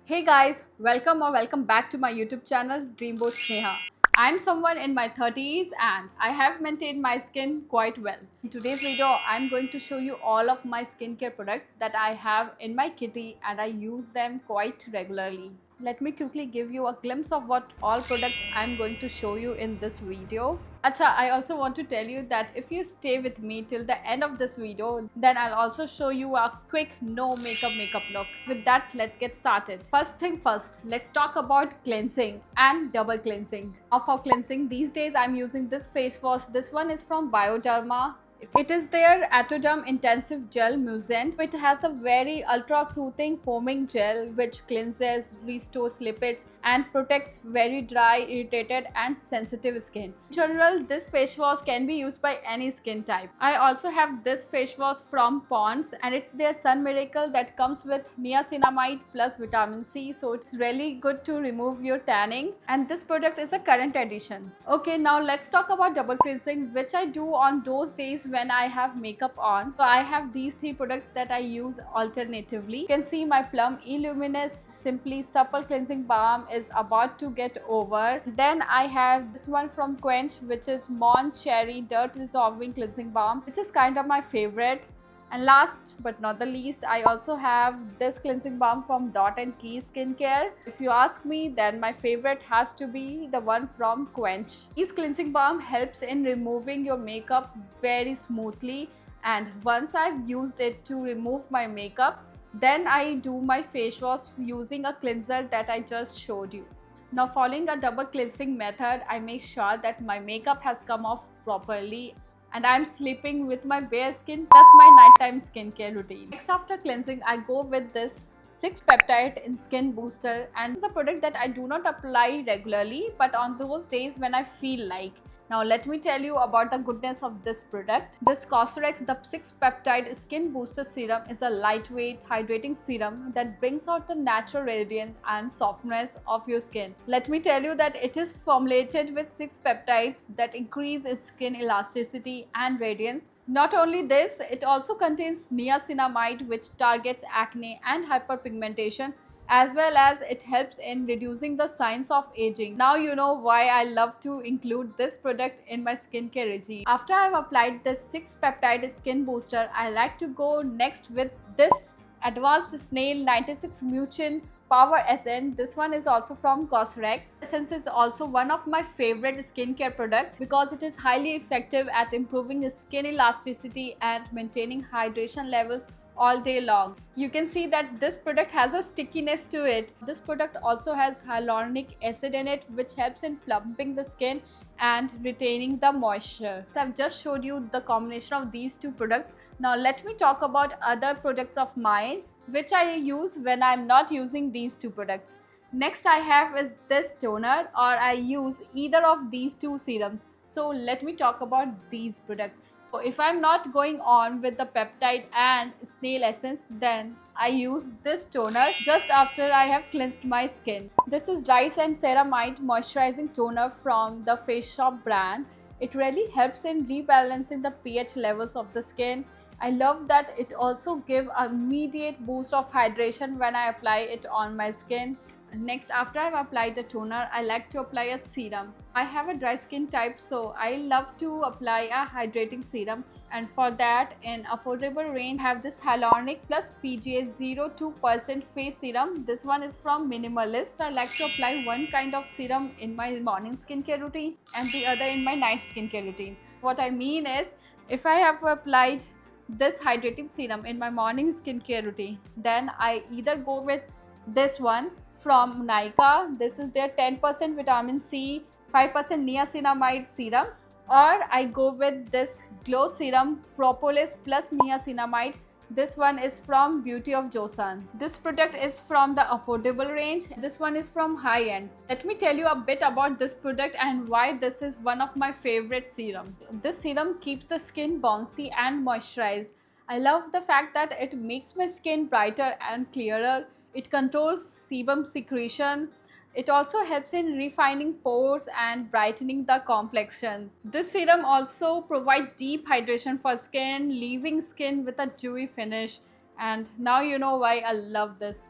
Hey guys, welcome back to my YouTube channel Dreamboat Sneha. I'm someone in my 30s and I have maintained my skin quite well. In today's video, I'm going to show you all of my skincare products that I have in my kitty and I use them quite regularly. Let me quickly give you a glimpse of what all products I'm going to show you in this video. Acha, I also want to tell you that if you stay with me till the end of this video, then I'll also show you a quick no makeup look. With that, let's get started. First thing first, let's talk about cleansing and double cleansing. Now for cleansing, these days I'm using this face wash. This one is from Bioderma. It is their Atoderm Intensive Gel Mucin. It has a very ultra soothing foaming gel which cleanses, restores lipids and protects very dry, irritated and sensitive skin. In general, this face wash can be used by any skin type. I also have this face wash from Pond's and it's their Sun Miracle that comes with niacinamide plus vitamin C, so it's really good to remove your tanning, and this product is a current edition. Okay, now let's talk about double cleansing, which I do on those days when I have makeup on. So I have these three products that I use alternatively. You can see my Plum Illuminous Simply Supple Cleansing Balm is about to get over. Then I have this one from Quench, which is Mon Cherry Dirt Dissolving Cleansing Balm, which is kind of my favorite. And last but not the least, I also have this cleansing balm from Dot & Key Skincare. If you ask me, then my favorite has to be the one from Quench. This cleansing balm helps in removing your makeup very smoothly, and once I've used it to remove my makeup, then I do my face wash using a cleanser that I just showed you. Now, following a double cleansing method, I make sure that my makeup has come off properly and I'm sleeping with my bare skin plus my nighttime skincare routine. Next, after cleansing, I go with this 6 Peptide in Skin Booster, and it's a product that I do not apply regularly but on those days when I feel like. Now let me tell you about the goodness of this product. This Cosrx, the 6 Peptide Skin Booster Serum, is a lightweight hydrating serum that brings out the natural radiance and softness of your skin. Let me tell you that it is formulated with 6 peptides that increase skin elasticity and radiance. Not only this, it also contains niacinamide, which targets acne and hyperpigmentation, as well as it helps in reducing the signs of aging. Now you know why I love to include this product in my skincare regime. After I've applied this 6 Peptide Skin Booster, I like to go next with this Advanced Snail 96 Mucin Power SN. This one is also from Cosrx. Essence is also one of my favorite skincare products because it is highly effective at improving skin elasticity and maintaining hydration levels all day long. You can see that this product has a stickiness to it. This product also has hyaluronic acid in it, which helps in plumping the skin and retaining the moisture. So I've just showed you the combination of these two products. Now let me talk about other products of mine which I use when I'm not using these two products. Next I have is this toner, or I use either of these two serums. So let me talk about these products. So if I'm not going on with the peptide and snail essence, then I use this toner just after I have cleansed my skin. This is Rice and Ceramide Moisturizing Toner from the Face Shop brand. It really helps in rebalancing the pH levels of the skin. I love that it also gives an immediate boost of hydration when I apply it on my skin. Next, after I've applied the toner, I like to apply a serum. I have a dry skin type, so I love to apply a hydrating serum, and for that, in affordable range, I have this Hyaluronic Plus PGA 0.2% face serum. This one is from Minimalist. I like to apply one kind of serum in my morning skincare routine and the other in my night skincare routine. What I mean is, if I have applied this hydrating serum in my morning skincare routine, then I either go with this one from Nykaa. This is their 10% vitamin C, 5% niacinamide serum, or I go with this glow serum Propolis plus niacinamide. This one is from Beauty of Joseon. This product is from the affordable range. This one is from high end. Let me tell you a bit about this product and why this is one of my favorite serum. This serum keeps the skin bouncy and moisturized. I love the fact that it makes my skin brighter and clearer. It controls sebum secretion. It also helps in refining pores and brightening the complexion. This serum also provides deep hydration for skin, leaving skin with a dewy finish. And now you know why I love this.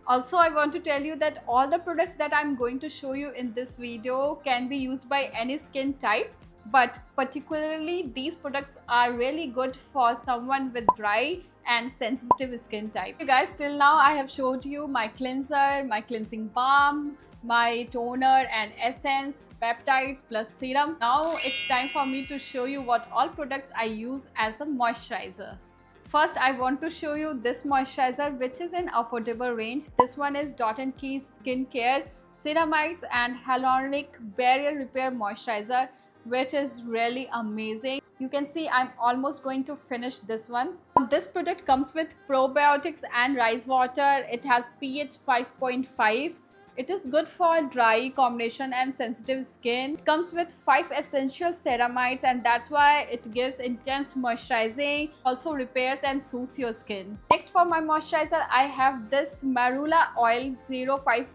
Also, I want to tell you that all the products that I'm going to show you in this video can be used by any skin type, but particularly these products are really good for someone with dry and sensitive skin type. You guys, till now I have showed you my cleanser, my cleansing balm, my toner and essence, peptides plus serum. Now it's time for me to show you what all products I use as a moisturizer. First, I want to show you this moisturizer, which is in affordable range. This one is Dot & Key Skincare Ceramides and Hyaluronic Barrier Repair Moisturizer, which is really amazing. You can see I'm almost going to finish this one. This product comes with probiotics and rice water. It has pH 5.5. It is good for dry, combination and sensitive skin. It comes with 5 essential ceramides, and that's why it gives intense moisturizing, also repairs and soothes your skin. Next, for my moisturizer, I have this Marula Oil 0.5%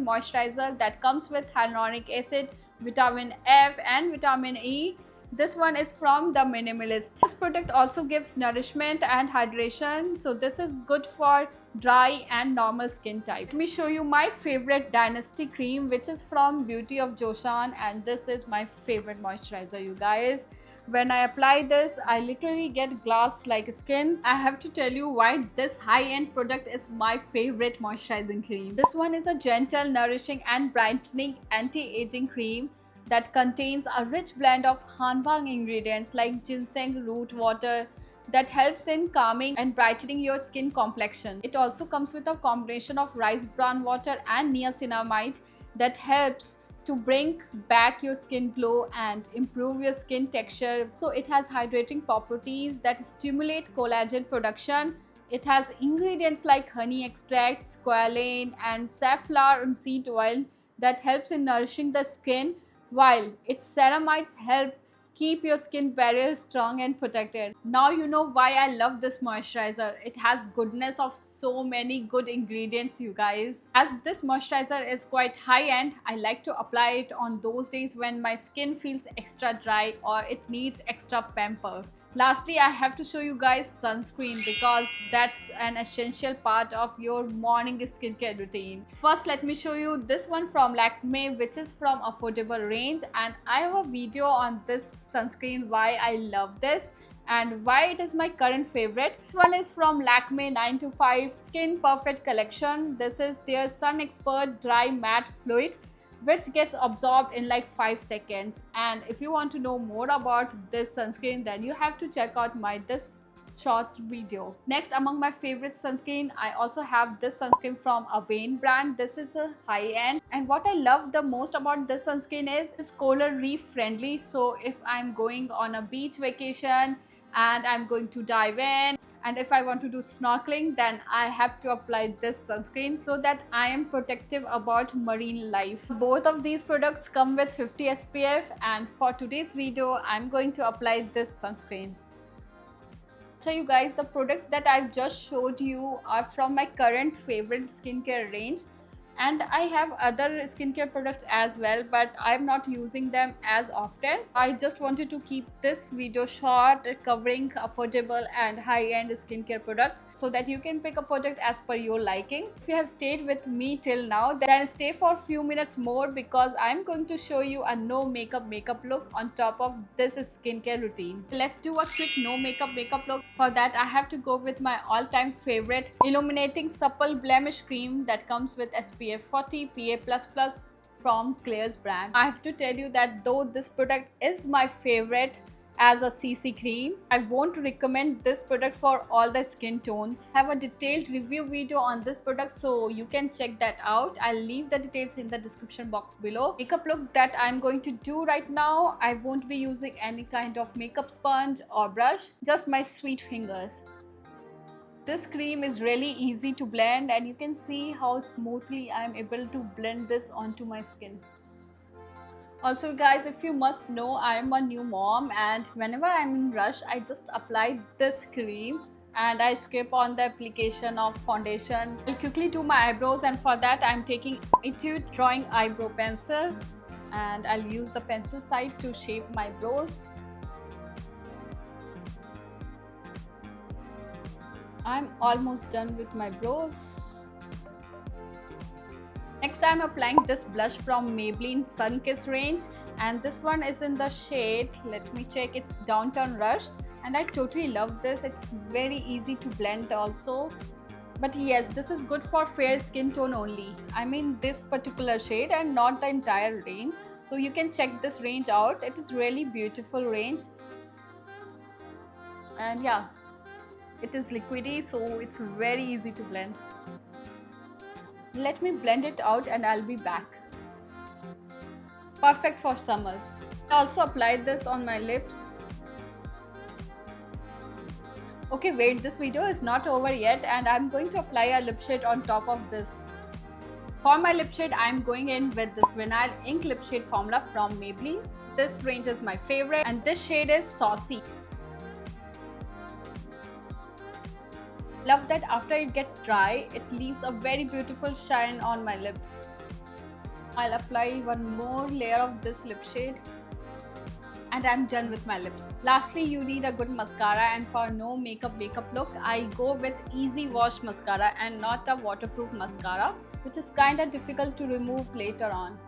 moisturizer that comes with hyaluronic acid, vitamin F and vitamin E. This one is from The Minimalist. This product also gives nourishment and hydration, so this is good for dry and normal skin type. Let me show you my favorite Dynasty cream, which is from Beauty of Joshan, and this is my favorite moisturizer, you guys. When I apply this, I literally get glass-like skin. I have to tell you why this high-end product is my favorite moisturizing cream. This one is a gentle, nourishing and brightening anti-aging cream that contains a rich blend of hanbang ingredients like ginseng root water that helps in calming and brightening your skin complexion. It also comes with a combination of rice bran water and niacinamide that helps to bring back your skin glow and improve your skin texture. So it has hydrating properties that stimulate collagen production. It has ingredients like honey extract, squalane and safflower seed oil that helps in nourishing the skin, while its ceramides help keep your skin barrier strong and protected. Now you know why I love this moisturizer. It has goodness of so many good ingredients, you guys. As this moisturizer is quite high-end, I like to apply it on those days when my skin feels extra dry or it needs extra pamper. Lastly, I have to show you guys sunscreen because that's an essential part of your morning skincare routine. First, let me show you this one from Lakme, which is from affordable range, and I have a video on this sunscreen, why I love this and why it is my current favorite. This one is from Lakme 925 Skin Perfect Collection. This is their Sun Expert Dry Matte Fluid, which gets absorbed in like 5 seconds. And if you want to know more about this sunscreen, then you have to check out this short video. Next, among my favorite sunscreen, I also have this sunscreen from Avane brand. This is a high-end, and what I love the most about this sunscreen is it's coral reef friendly. So if I'm going on a beach vacation and I'm going to dive in, and if I want to do snorkeling, then I have to apply this sunscreen so that I am protective about marine life. Both of these products come with 50 SPF, and for today's video, I'm going to apply this sunscreen. So you guys, the products that I've just showed you are from my current favorite skincare range. And I have other skincare products as well, but I'm not using them as often. I just wanted to keep this video short, covering affordable and high-end skincare products so that you can pick a product as per your liking. If you have stayed with me till now, then stay for a few minutes more because I'm going to show you a no makeup look on top of this skincare routine. Let's do a quick no makeup look. For that, I have to go with my all-time favorite Illuminating Supple Blemish Cream that comes with SPF 40 PA++ from Klairs brand. I have to tell you that though this product is my favorite as a CC cream, I won't recommend this product for all the skin tones. I have a detailed review video on this product, so you can check that out. I'll leave the details in the description box below. Makeup look that I'm going to do right now, I won't be using any kind of makeup sponge or brush, just my sweet fingers. This cream is really easy to blend, and you can see how smoothly I'm able to blend this onto my skin. Also guys, if you must know, I am a new mom, and whenever I'm in rush, I just apply this cream and I skip on the application of foundation. I'll quickly do my eyebrows, and for that I'm taking Etude Drawing Eyebrow Pencil, and I'll use the pencil side to shape my brows. I'm almost done with my brows. Next I'm applying this blush from Maybelline Sun Kiss range, and this one is in the shade, let me check, it's Downtown Rush, and I totally love this. It's very easy to blend also. But yes, this is good for fair skin tone only. I mean this particular shade and not the entire range. So you can check this range out. It is really beautiful range. And yeah, it is liquidy, so it's very easy to blend. Let me blend it out and I'll be back. Perfect for summers. I also applied this on my lips. Okay, wait, this video is not over yet and I'm going to apply a lip shade on top of this. For my lip shade, I'm going in with this Vinyl Ink Lip Shade formula from Maybelline. This range is my favorite and this shade is Saucy. Love that after it gets dry, it leaves a very beautiful shine on my lips. I'll apply one more layer of this lip shade. And I'm done with my lips. Lastly, you need a good mascara, and for no makeup look, I go with Easy Wash mascara and not a waterproof mascara, which is kinda difficult to remove later on.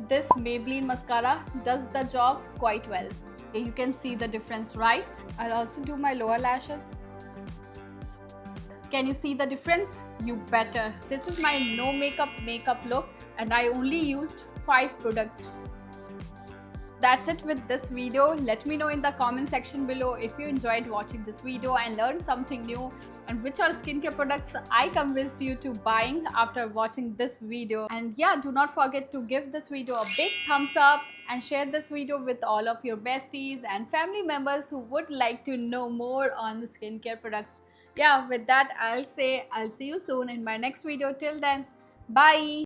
This Maybelline mascara does the job quite well. You can see the difference, right? I'll also do my lower lashes. Can you see the difference? You better. This is my no makeup look and I only used 5 products. That's it with this video. Let me know in the comment section below if you enjoyed watching this video and learned something new, and which all skincare products I convinced you to buying after watching this video. And yeah, do not forget to give this video a big thumbs up and share this video with all of your besties and family members who would like to know more on the skincare products. Yeah, with that I'll say I'll see you soon in my next video. Till then, bye.